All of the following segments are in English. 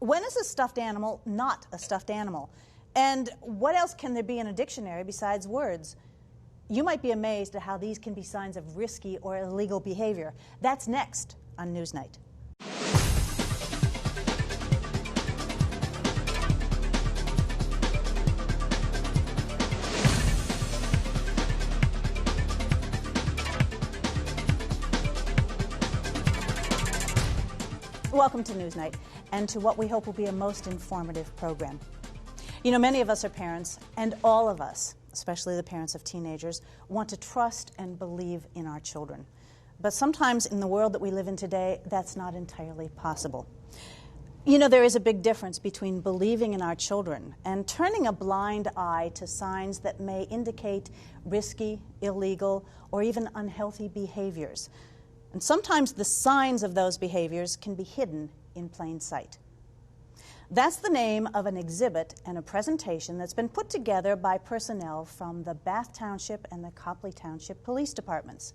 When is a stuffed animal not a stuffed animal? And what else can there be in a dictionary besides words? You might be amazed at how these can be signs of risky or illegal behavior. That's next on Newsnight. Welcome to Newsnight, and to what we hope will be a most informative program. You know, many of us are parents, and all of us, especially the parents of teenagers, want to trust and believe in our children. But sometimes in the world that we live in today, that's not entirely possible. You know, there is a big difference between believing in our children and turning a blind eye to signs that may indicate risky, illegal, or even unhealthy behaviors. And sometimes the signs of those behaviors can be hidden in plain sight. That's the name of an exhibit and a presentation that's been put together by personnel from the Bath Township and the Copley Township Police Departments.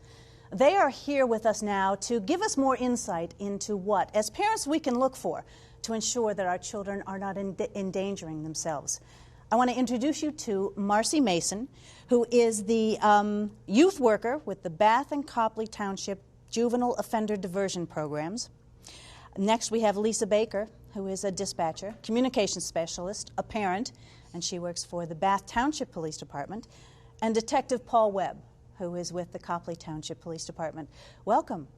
They are here with us now to give us more insight into what, as parents, we can look for to ensure that our children are not endangering themselves. I want to introduce you to Marcy Mason, who is the youth worker with the Bath and Copley Township Juvenile Offender Diversion Programs. Next, we have Lisa Baker, who is a dispatcher, communications specialist, a parent, and she works for the Bath Township Police Department, and Detective Paul Webb, who is with the Copley Township Police Department. Welcome.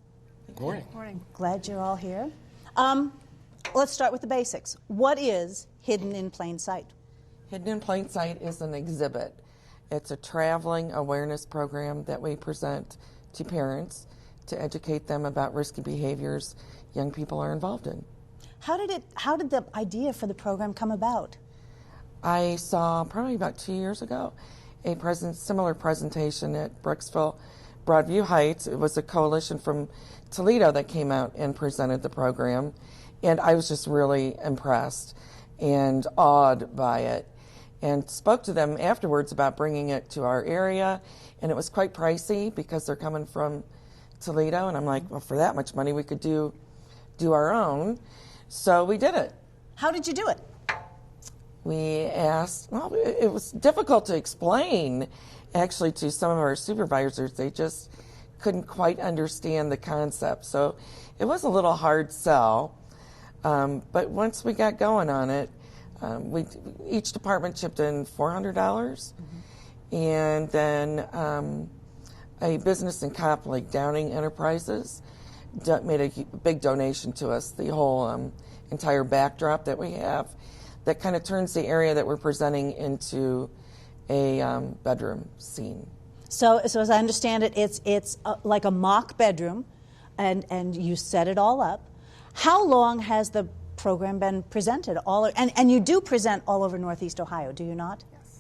Good morning. Good morning. Glad you're all here. Let's start with the basics. What is Hidden in Plain Sight? Hidden in Plain Sight is an exhibit. It's a traveling awareness program that we present to parents to educate them about risky behaviors young people are involved in. How did the idea for the program come about? I saw probably about 2 years ago a similar presentation at Brooksville Broadview Heights. It was a coalition from Toledo that came out and presented the program, and I was just really impressed and awed by it, and spoke to them afterwards about bringing it to our area. And it was quite pricey because they're coming from Toledo, and I'm like, well, for that much money we could do our own. So we did it. How did you do it? We asked, well, it was difficult to explain actually to some of our supervisors. They just couldn't quite understand the concept. So it was a little hard sell. But once we got going on it, each department chipped in $400. And then a business in Copley, Downing Enterprises, made a big donation to us, the whole entire backdrop that we have that kind of turns the area that we're presenting into a bedroom scene. So as I understand it, it's like a mock bedroom, and you set it all up. How long has the program been presented? And you do present all over Northeast Ohio, do you not? Yes.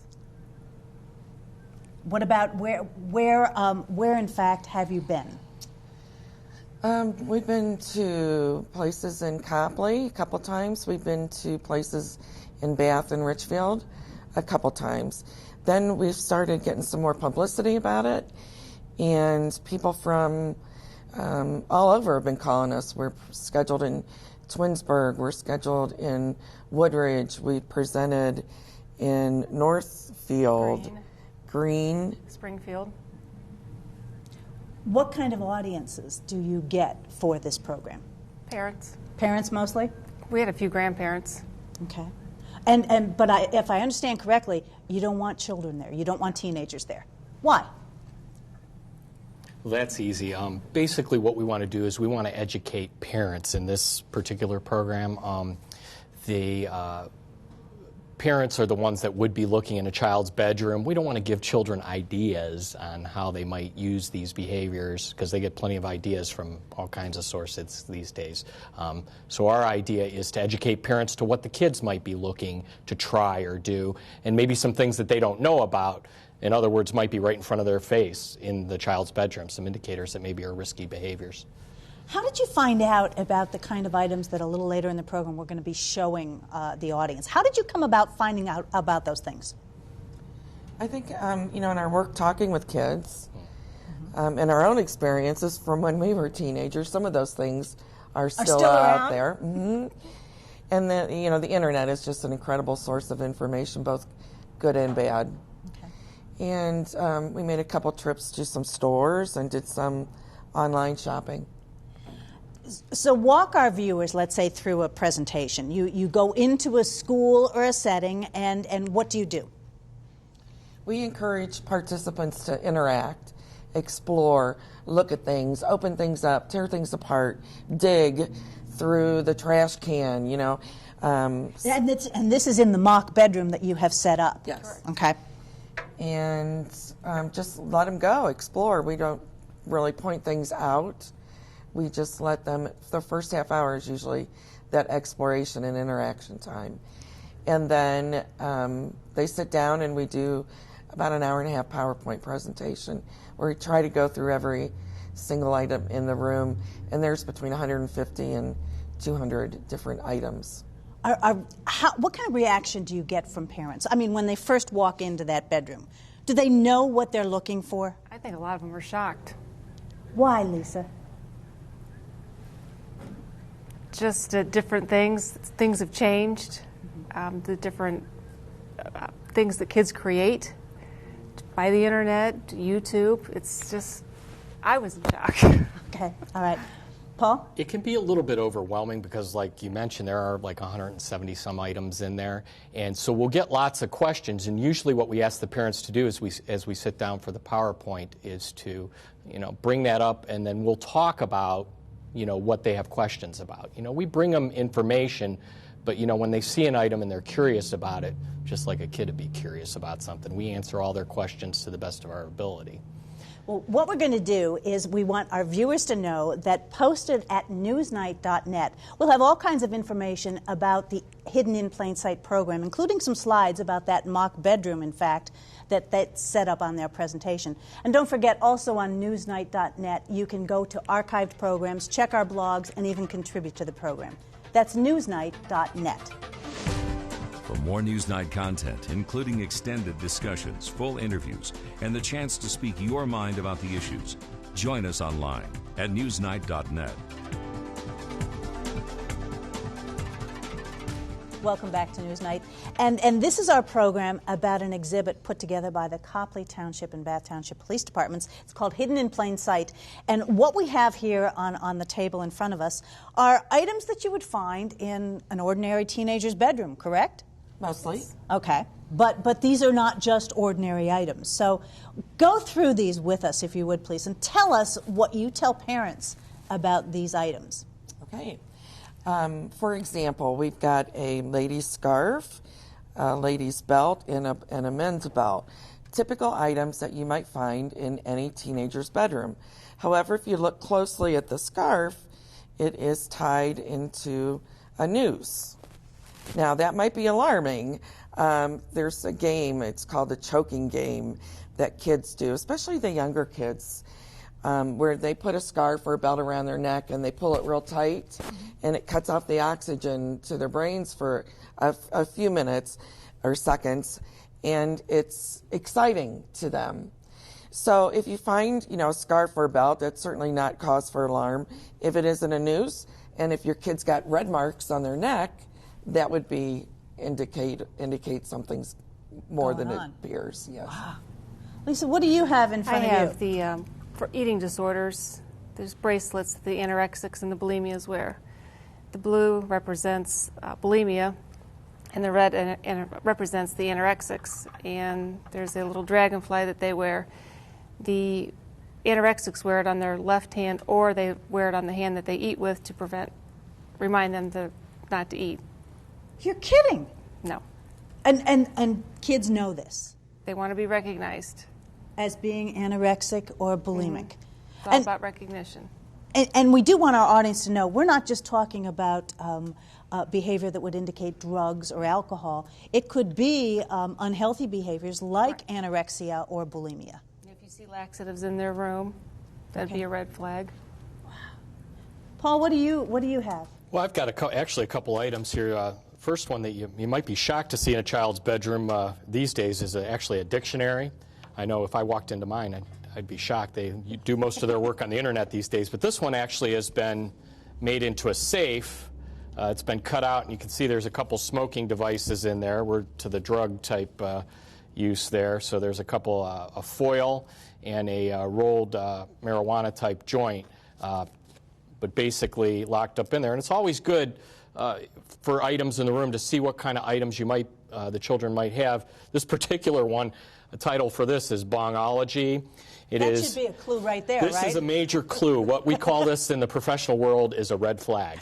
What about where in fact have you been? We've been to places in Copley a couple times. We've been to places in Bath and Richfield a couple times. Then we've started getting some more publicity about it, and people from all over have been calling us. We're scheduled in Twinsburg. We're scheduled in Woodridge. We presented in Northfield, Greene, Springfield. What kind of audiences do you get for this program? Parents. Parents mostly? We had a few grandparents. Okay. But if I understand correctly, you don't want children there. You don't want teenagers there. Why? Well, that's easy. Basically, what we want to do is we want to educate parents in this particular program. The parents are the ones that would be looking in a child's bedroom. We don't want to give children ideas on how they might use these behaviors, because they get plenty of ideas from all kinds of sources these days. So our idea is to educate parents to what the kids might be looking to try or do, and maybe some things that they don't know about. In other words, might be right in front of their face in the child's bedroom, some indicators that maybe are risky behaviors. How did you find out about the kind of items that a little later in the program we're going to be showing the audience? How did you come about finding out about those things? I think, in our work talking with kids and our own experiences from when we were teenagers, some of those things are still out around? there. And then, the internet is just an incredible source of information, both good and bad. Okay. And we made a couple trips to some stores and did some online shopping. So walk our viewers, let's say, through a presentation. You go into a school or a setting, and what do you do? We encourage participants to interact, explore, look at things, open things up, tear things apart, dig through the trash can, And this is in the mock bedroom that you have set up? Yes. Okay. And just let them go, explore. We don't really point things out. We just let them, the first half hour is usually that exploration and interaction time. And then they sit down and we do about an hour and a half PowerPoint presentation where we try to go through every single item in the room. And there's between 150 and 200 different items. What kind of reaction do you get from parents? I mean, when they first walk into that bedroom, do they know what they're looking for? I think a lot of them were shocked. Why, Lisa? Just different things. Things have changed. The different things that kids create by the internet, YouTube. It's just, I was in shock. Okay, all right. Paul? It can be a little bit overwhelming because, like you mentioned, there are like 170 some items in there. And so we'll get lots of questions. And usually what we ask the parents to do is as we sit down for the PowerPoint is to, bring that up, and then we'll talk about, what they have questions about. We bring them information, but, when they see an item and they're curious about it, just like a kid would be curious about something, we answer all their questions to the best of our ability. Well, what we're going to do is we want our viewers to know that posted at newsnight.net, we'll have all kinds of information about the Hidden in Plain Sight program, including some slides about that mock bedroom, in fact, that's set up on their presentation. And don't forget, also on newsnight.net, you can go to archived programs, check our blogs, and even contribute to the program. That's newsnight.net. For more Newsnight content, including extended discussions, full interviews, and the chance to speak your mind about the issues, join us online at newsnight.net. Welcome back to Newsnight. And this is our program about an exhibit put together by the Copley Township and Bath Township Police Departments. It's called Hidden in Plain Sight. And what we have here on the table in front of us are items that you would find in an ordinary teenager's bedroom, correct? Mostly. Okay. But these are not just ordinary items. So go through these with us, if you would, please, and tell us what you tell parents about these items. Okay. For example, we've got a lady's scarf, a lady's belt, and a men's belt. Typical items that you might find in any teenager's bedroom. However, if you look closely at the scarf, it is tied into a noose. Now, that might be alarming. There's a game, it's called the choking game, that kids do, especially the younger kids, where they put a scarf or a belt around their neck and they pull it real tight, and it cuts off the oxygen to their brains for a few minutes or seconds, and it's exciting to them. So if you find, a scarf or a belt, that's certainly not cause for alarm. If it isn't a noose, and if your kid's got red marks on their neck, that would be indicate something's more than it appears. Yes. Wow. Lisa, what do you have in front I of you? have the, for eating disorders, there's bracelets that the anorexics and the bulimias wear. The blue represents bulimia, and the red represents the anorexics. And there's a little dragonfly that they wear. The anorexics wear it on their left hand, or they wear it on the hand that they eat with to remind them not to eat. You're kidding. No. And kids know this They want to be recognized. as being anorexic or bulimic. It's all about recognition. And we do want our audience to know we're not just talking about behavior that would indicate drugs or alcohol. It could be unhealthy behaviors like anorexia or bulimia. If you see laxatives in their room, that'd be a red flag. Paul, what do you have? Well, I've got actually a couple items here. First one that you might be shocked to see in a child's bedroom these days is actually a dictionary. I know if I walked into mine, I'd be shocked. They do most of their work on the internet these days, but this one actually has been made into a safe It's been cut out, and you can see there's a couple smoking devices in there. We're to the drug type use there. So there's a couple, a foil and a rolled marijuana type joint, but basically locked up in there. And it's always good for items in the room to see what kind of items you might, the children might have. This particular one, the title for this is Bongology. That should be a clue right there, right? This is a major clue. What we call this in the professional world is a red flag.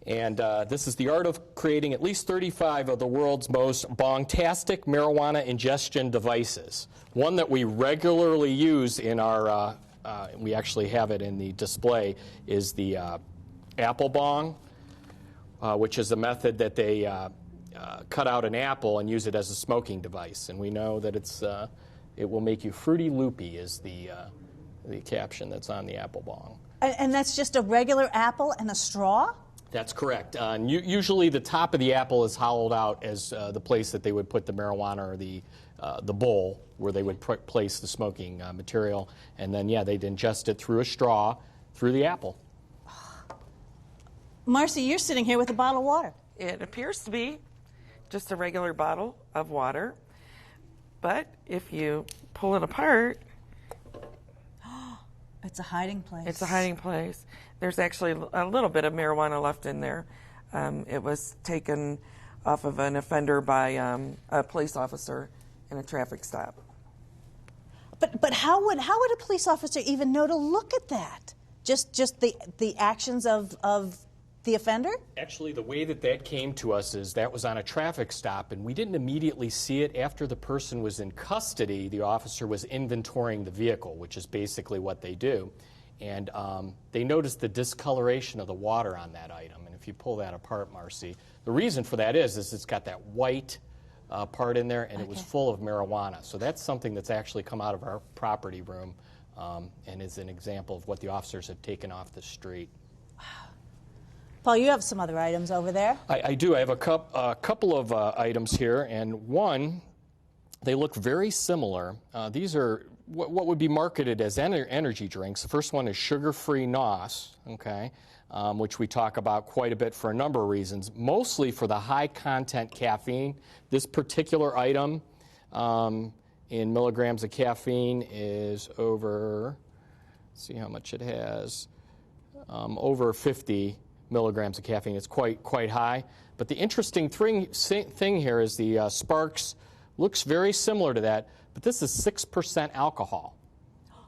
And this is the art of creating at least 35 of the world's most bongtastic marijuana ingestion devices. One that we regularly use in our, we actually have it in the display, is the apple bong, which is a method that they cut out an apple and use it as a smoking device. And we know that it will make you fruity loopy is the caption that's on the apple bong. And that's just a regular apple and a straw? That's correct. Usually the top of the apple is hollowed out as the place that they would put the marijuana or the bowl where they would place the smoking material. And then, yeah, they'd ingest it through a straw through the apple. Marcy, you're sitting here with a bottle of water. It appears to be just a regular bottle of water. But if you pull it apart, it's a hiding place. It's a hiding place. There's actually a little bit of marijuana left in there. It was taken off of an offender by a police officer in a traffic stop. But how would a police officer even know to look at that? Just the actions of the offender? Actually, the way that came to us is that was on a traffic stop, and we didn't immediately see it. After the person was in custody, the officer was inventorying the vehicle, which is basically what they do. And they noticed the discoloration of the water on that item. And if you pull that apart, Marcy, the reason for that is it's got that white part in there, and it was full of marijuana. So that's something that's actually come out of our property room and is an example of what the officers have taken off the street. Paul, you have some other items over there. I do. I have a couple of items here, and one, they look very similar. These are what would be marketed as energy drinks. The first one is sugar-free NOS, okay, which we talk about quite a bit for a number of reasons, mostly for the high-content caffeine. This particular item in milligrams of caffeine is over, let's see how much it has, over 50 milligrams of caffeine. It's quite high. But the interesting thing here is the Sparks looks very similar to that, but this is 6% alcohol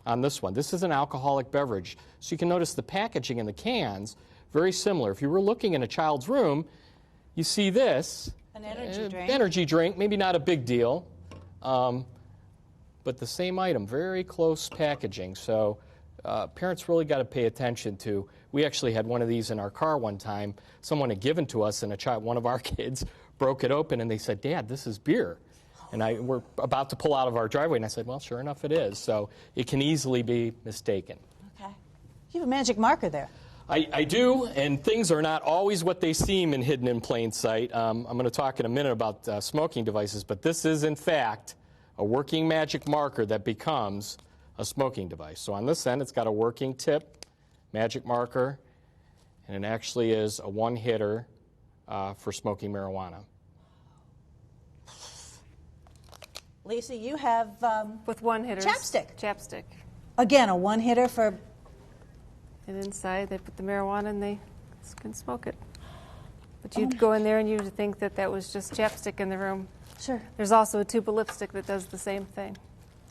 on this one. This is an alcoholic beverage. So you can notice the packaging in the cans, very similar. If you were looking in a child's room, you see this. An energy drink. Energy drink, maybe not a big deal, but the same item, very close packaging. So parents really got to pay attention to. We actually had one of these in our car one time. Someone had given to us, and one of our kids broke it open, and they said, "Dad, this is beer." And we're about to pull out of our driveway, and I said, well, sure enough it is. So it can easily be mistaken. Okay. You have a magic marker there. I do, and things are not always what they seem in hidden in plain sight. I'm going to talk in a minute about smoking devices, but this is, in fact, a working magic marker that becomes a smoking device. So on this end, it's got a working tip, magic marker, and it actually is a one-hitter for smoking marijuana. Lisa, you have with one hitter. Chapstick. Again, a one-hitter for... And inside, they put the marijuana and they can smoke it. But you'd go in there and you'd think that was just chapstick in the room. Sure. There's also a tube of lipstick that does the same thing.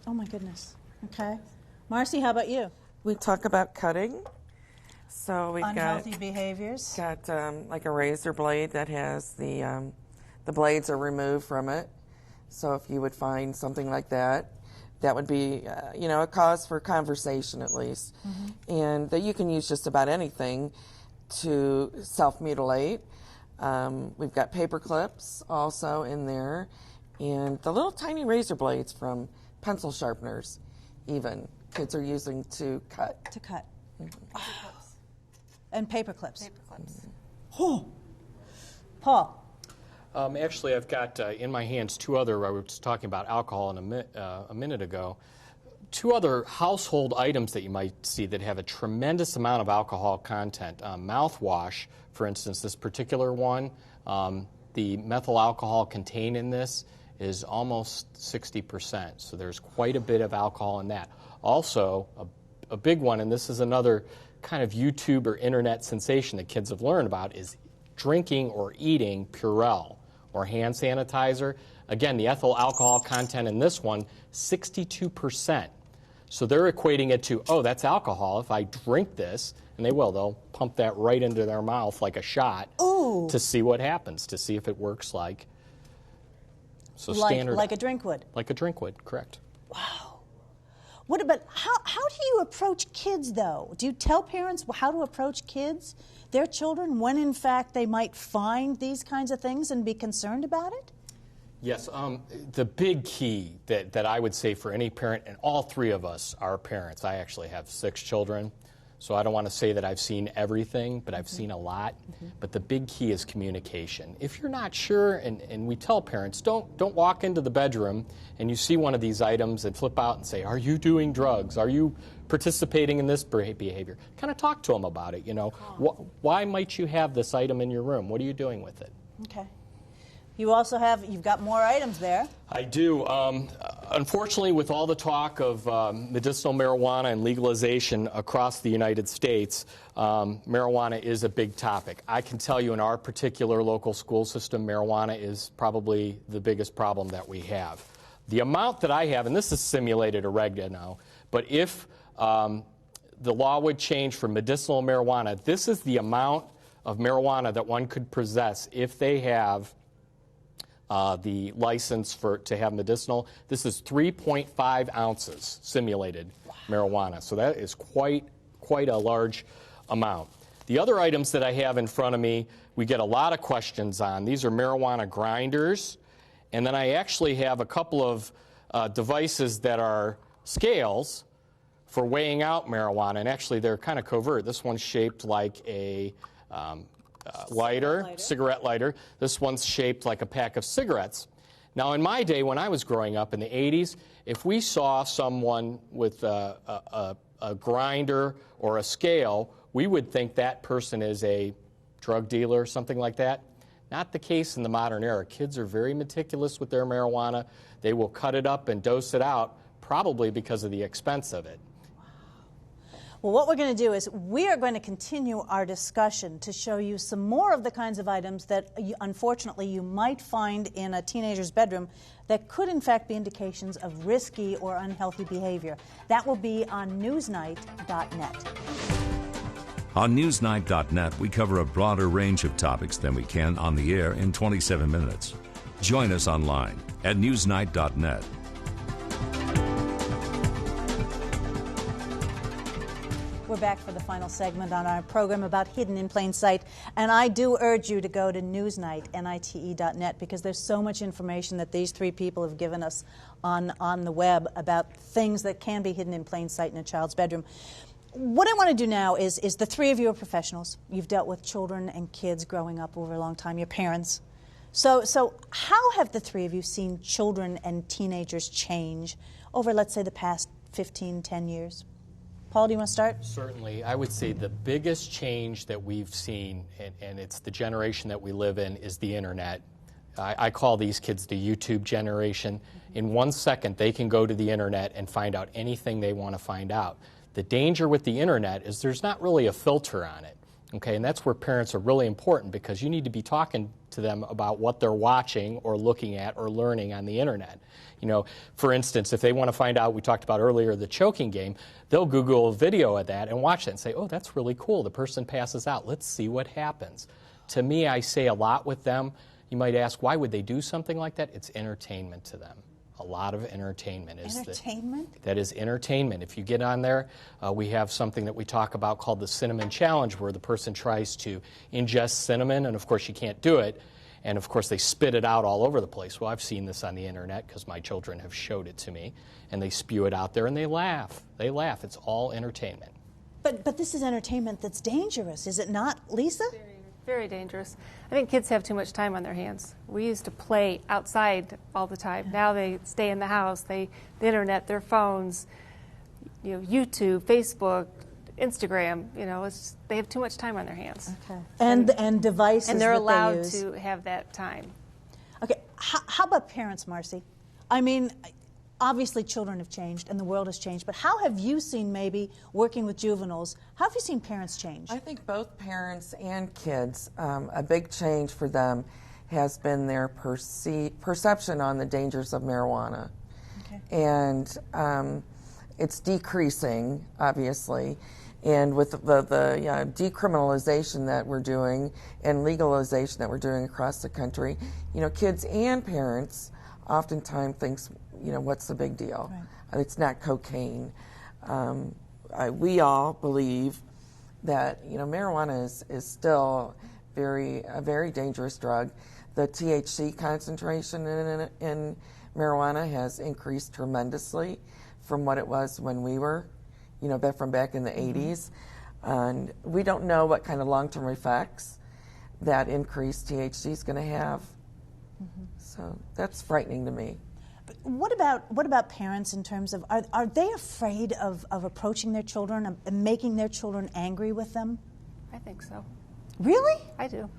Oh, my goodness. Okay. Marcy, how about you? We talk about cutting. So we've unhealthy behaviors. Got like a razor blade that has the blades are removed from it. So if you would find something like that, that would be, a cause for conversation at least. Mm-hmm. And that you can use just about anything to self-mutilate. We've got paper clips also in there. And the little tiny razor blades from pencil sharpeners even kids are using to cut. To cut. Mm-hmm. And paper clips. Paper clips. Mm-hmm. Oh. Paul. Actually, I've got in my hands two other, I was talking about alcohol a minute ago. Two other household items that you might see that have a tremendous amount of alcohol content. Mouthwash, for instance, this particular one, the methyl alcohol contained in this is almost 60%. So there's quite a bit of alcohol in that. Also, a big one, and this is another kind of YouTube or internet sensation that kids have learned about, is drinking or eating Purell or hand sanitizer. Again, the ethyl alcohol content in this one, 62%. So they're equating it to, oh, that's alcohol. If I drink this, and they will, they'll pump that right into their mouth like a shot. Ooh. To see what happens, to see if it works like, so standard. Like a drink would. Like a drink would, correct. Wow. What about, how do you approach kids, though? Do you tell parents how to approach kids, their children, when in fact they might find these kinds of things and be concerned about it? Yes, the big key that I would say for any parent, and all three of us are parents. I actually have 6 children, so I don't want to say that I've seen everything, but I've seen a lot. But the big key is communication. If you're not sure, and we tell parents, don't walk into the bedroom and you see one of these items and flip out and say, are you doing drugs? Are you participating in this behavior? Kind of talk to them about it, you know. Why might you have this item in your room? What are you doing with it? Okay. You also have, you've got more items there. I do. Unfortunately, with all the talk of medicinal marijuana and legalization across the United States, marijuana is a big topic. I can tell you in our particular local school system, marijuana is probably the biggest problem that we have. The amount that I have, and this is simulated oregano, but if the law would change for medicinal marijuana, this is the amount of marijuana that one could possess if they have the license to have medicinal. This is 3.5 ounces simulated marijuana. So that is quite a large amount. The other items that I have in front of me, we get a lot of questions on. These are marijuana grinders. And then I actually have a couple of devices that are scales for weighing out marijuana. And actually, they're kind of covert. This one's shaped like a cigarette lighter. This one's shaped like a pack of cigarettes. Now, in my day, when I was growing up in the 80s, if we saw someone with a grinder or a scale, we would think that person is a drug dealer or something like that. Not the case in the modern era. Kids are very meticulous with their marijuana. They will cut it up and dose it out, probably because of the expense of it. Well, what we're going to do is we are going to continue our discussion to show you some more of the kinds of items that, unfortunately, you might find in a teenager's bedroom that could, in fact, be indications of risky or unhealthy behavior. That will be on Newsnight.net. On Newsnight.net, we cover a broader range of topics than we can on the air in 27 minutes. Join us online at Newsnight.net. We're back for the final segment on our program about Hidden in Plain Sight. And I do urge you to go to Newsnight, NITE.net, because there's so much information that these 3 people have given us on the web about things that can be hidden in plain sight in a child's bedroom. What I want to do now is the 3 of you are professionals. You've dealt with children and kids growing up over a long time, your parents. So how have the 3 of you seen children and teenagers change over, let's say, the past 15, 10 years? Paul, do you want to start? Certainly. I would say the biggest change that we've seen, and it's the generation that we live in, is the Internet. I call these kids the YouTube generation. In 1 second, they can go to the Internet and find out anything they want to find out. The danger with the Internet is there's not really a filter on it. Okay, and that's where parents are really important, because you need to be talking to them about what they're watching or looking at or learning on the Internet. You know, for instance, if they want to find out, we talked about earlier, the choking game, they'll Google a video of that and watch it and say, oh, that's really cool. The person passes out. Let's see what happens. To me, I say a lot with them. You might ask, why would they do something like that? It's entertainment to them. A lot of entertainment. Entertainment? That is entertainment. If you get on there, we have something that we talk about called the Cinnamon Challenge, where the person tries to ingest cinnamon, and of course you can't do it. And of course they spit it out all over the place. Well, I've seen this on the Internet because my children have showed it to me. And they spew it out there and they laugh. They laugh. It's all entertainment. But this is entertainment that's dangerous, is it not, Lisa? Very dangerous. I think kids have too much time on their hands. We used to play outside all the time. Now they stay in the house, the Internet, their phones. YouTube, Facebook, Instagram. They have too much time on their hands. Okay. And devices And they're that allowed they use. to have that time. Okay, how about parents, Marcy? I mean, obviously children have changed and the world has changed, but how have you seen, maybe working with juveniles, how have you seen parents change? I think both parents and kids, a big change for them has been their perception on the dangers of marijuana. Okay. And it's decreasing, obviously. And with the decriminalization that we're doing and legalization that we're doing across the country, kids and parents oftentimes thinks, what's the big deal? Right. It's not cocaine. We all believe that marijuana is still a very dangerous drug. The THC concentration in marijuana has increased tremendously from what it was when we were, from back in the 80s. And we don't know what kind of long-term effects that increased THC is going to have. So that's frightening to me. What about parents in terms of, are they afraid of approaching their children and making their children angry with them? I think so. Really? I do.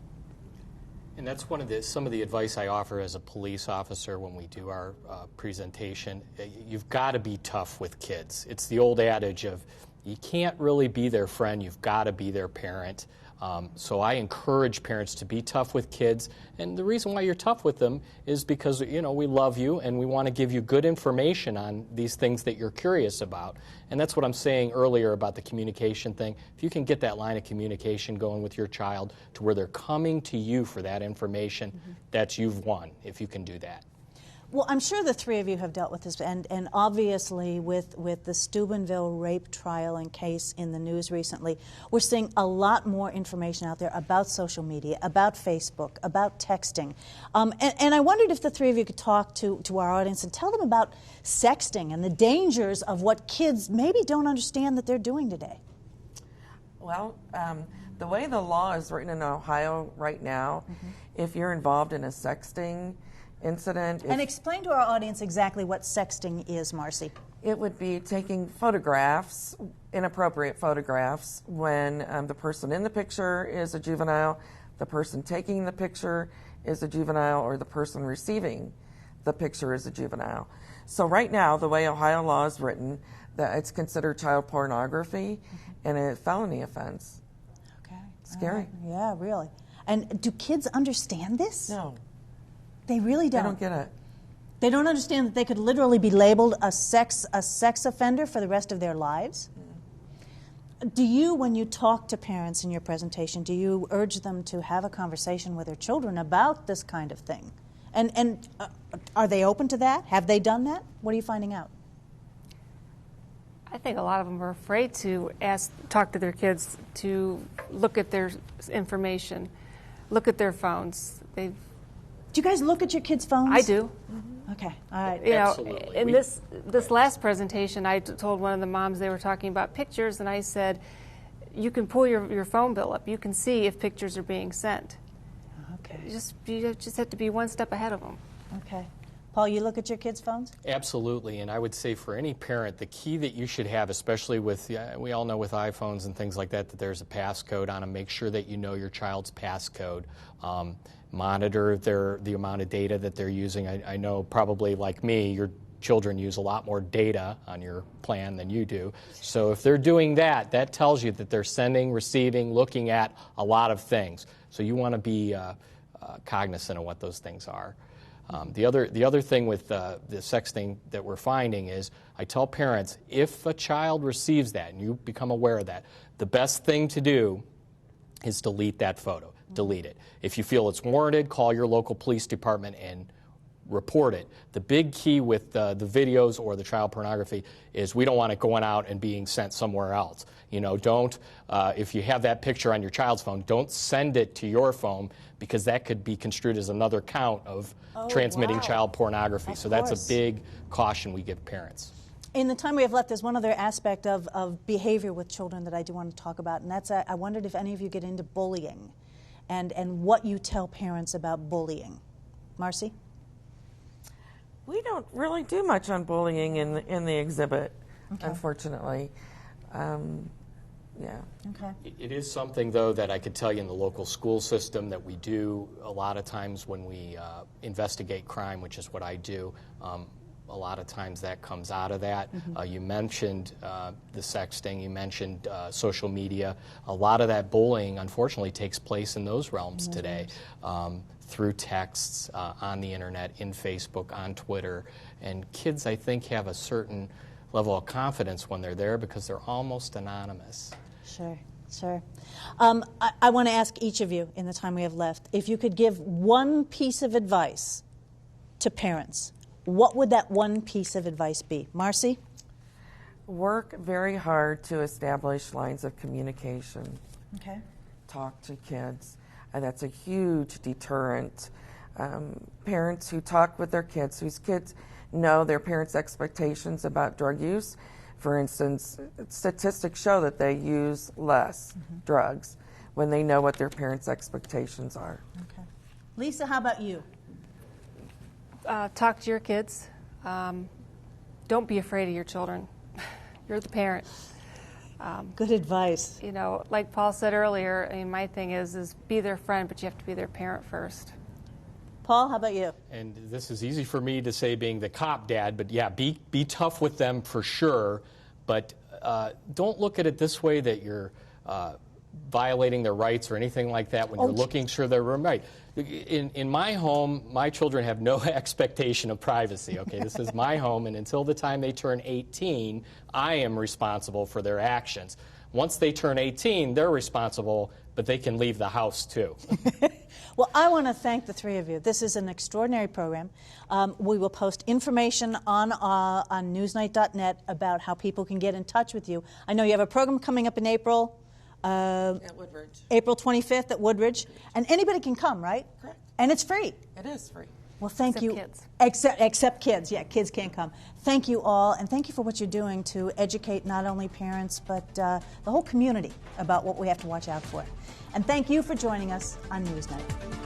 And that's some of the advice I offer as a police officer when we do our presentation. You've got to be tough with kids. It's the old adage of you can't really be their friend, you've got to be their parent. So I encourage parents to be tough with kids, and the reason why you're tough with them is because we love you and we want to give you good information on these things that you're curious about. And that's what I'm saying earlier about the communication thing. If you can get that line of communication going with your child to where they're coming to you for that information, that's you've won if you can do that. Well, I'm sure the three of you have dealt with this, and obviously with the Steubenville rape trial and case in the news recently, we're seeing a lot more information out there about social media, about Facebook, about texting. And I wondered if the three of you could talk to our audience and tell them about sexting and the dangers of what kids maybe don't understand that they're doing today. Well, the way the law is written in Ohio right now, if you're involved in a sexting incident. And explain to our audience exactly what sexting is, Marcy. It would be taking photographs, inappropriate photographs, when the person in the picture is a juvenile, the person taking the picture is a juvenile, or the person receiving the picture is a juvenile. So right now, the way Ohio law is written, that it's considered child pornography and a felony offense. Okay. Scary. Yeah, really. And do kids understand this? No. They really don't. They don't get it. They don't understand that they could literally be labeled a sex offender for the rest of their lives. Do you, when you talk to parents in your presentation, do you urge them to have a conversation with their children about this kind of thing? And are they open to that? Have they done that? What are you finding out? I think a lot of them are afraid to talk to their kids, to look at their information, look at their phones. Do you guys look at your kids' phones? I do. Okay, all right. Absolutely. In this last presentation, I told one of the moms, they were talking about pictures, and I said, you can pull your phone bill up. You can see if pictures are being sent. Okay. You just have to be one step ahead of them. Okay. Paul, you look at your kids' phones? Absolutely, and I would say for any parent, the key that you should have, especially with, we all know with iPhones and things like that there's a passcode on them. Make sure that you know your child's passcode. Monitor the amount of data that they're using. I know probably like me, your children use a lot more data on your plan than you do. So if they're doing that, that tells you that they're sending, receiving, looking at a lot of things. So you want to be cognizant of what those things are. The other thing with the sexting that we're finding is I tell parents, if a child receives that and you become aware of that, the best thing to do is delete that photo. Delete it. If you feel it's warranted, call your local police department and report it. The big key with the videos or the child pornography is we don't want it going out and being sent somewhere else. Don't, if you have that picture on your child's phone, don't send it to your phone because that could be construed as another count of transmitting child pornography. So that's a big caution we give parents. In the time we have left, there's one other aspect of behavior with children that I do want to talk about, and that's I wondered if any of you get into bullying and what you tell parents about bullying. Marcy? We don't really do much on bullying in the exhibit. unfortunately. Yeah. Okay. It is something, though, that I could tell you in the local school system that we do a lot of times when we investigate crime, which is what I do. A lot of times that comes out of that. You mentioned the sexting, you mentioned social media. A lot of that bullying, unfortunately, takes place in those realms today, through texts, on the internet, in Facebook, on Twitter. And kids, I think, have a certain level of confidence when they're there because they're almost anonymous. Sure, sure. I want to ask each of you, in the time we have left, if you could give one piece of advice to parents, what would that one piece of advice be? Marcy? Work very hard to establish lines of communication. Okay. Talk to kids. And that's a huge deterrent. Parents who talk with their kids, whose kids know their parents' expectations about drug use. For instance, statistics show that they use less drugs when they know what their parents' expectations are. Okay. Lisa, how about you? Talk to your kids. Don't be afraid of your children. You're the parent. Good advice. You know, like Paul said earlier, I mean, my thing is be their friend, but you have to be their parent first. Paul, how about you? And this is easy for me to say being the cop dad, but yeah, be tough with them for sure, but don't look at it this way that you're violating their rights or anything like that when you're looking sure they're right. In my home, my children have no expectation of privacy, okay? This is my home, and until the time they turn 18, I am responsible for their actions. Once they turn 18, they're responsible, but they can leave the house too. Well, I want to thank the three of you. This is an extraordinary program. We will post information on Newsnight.net about how people can get in touch with you. I know you have a program coming up in April. At Woodridge. April 25th at Woodridge. And anybody can come, right? Correct. And it's free. It is free. Well, thank Except you. kids. Except kids. Yeah, kids can't come. Thank you all, and thank you for what you're doing to educate not only parents, but the whole community about what we have to watch out for. And thank you for joining us on Newsnight.